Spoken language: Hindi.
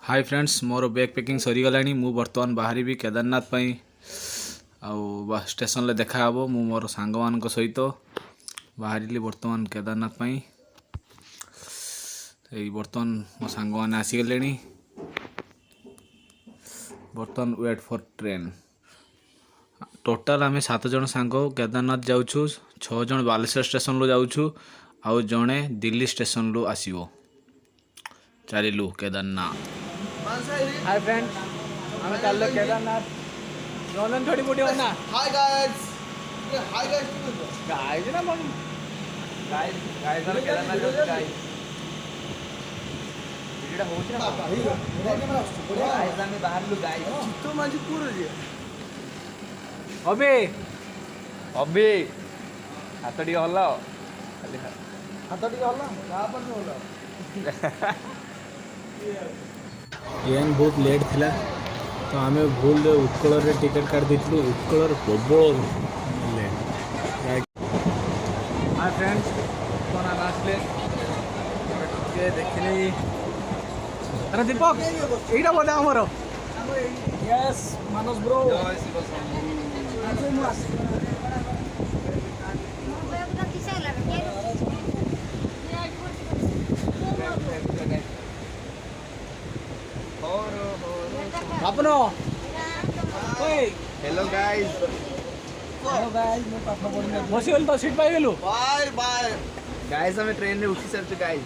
हाय फ्रेंड्स मोर बैग पैकिंग सरीगला मु बर्तमान बाहरी भी केदारनाथ पई आउ स्टेशन ले देखा हबो मु मोर सांग मान सहित बाहरी बर्तमान केदारनाथ पई बर्तमान मो सांग माने आसी गले बर्तमान वेट फॉर ट्रेन टोटाल आम 7 जन सांग केदारनाथ जाऊँ 6 जन बालेश्वर स्टेशन लो जाऊँ आउ जड़े दिल्ली स्टेशन लो आसीबो चलिलु केदारनाथ। हाय फ्रेंड्स हमें चल लो केदारनाथ रोलन थोड़ी मोटी होना। Hi guys hi guys guys ना मन गाइस गाइस और केदारनाथ जो गाइस वीडियो होछ ना गाइस हमें बाहर लो गाइस तो माजी पूरा जे अबे अबे हाथ टी हल्ला खाली हाथ टी हल्ला का पर हल्ला ट्रेन बहुत लेट थिला तो आम भूल उत्कल टिकेट काट देलु उत्कल प्रबल लेट। हाय फ्रेंड्स कौन आसले के देखिले अरे दीपक एटा बोले हमर यस मानस ब्रो जय शिव अपनो हेलो गाइस मैं पापा बोल बसी तो सीट पाई गेलु बाय बाय गाइस हमें ट्रेन में उठी सरछु गाइस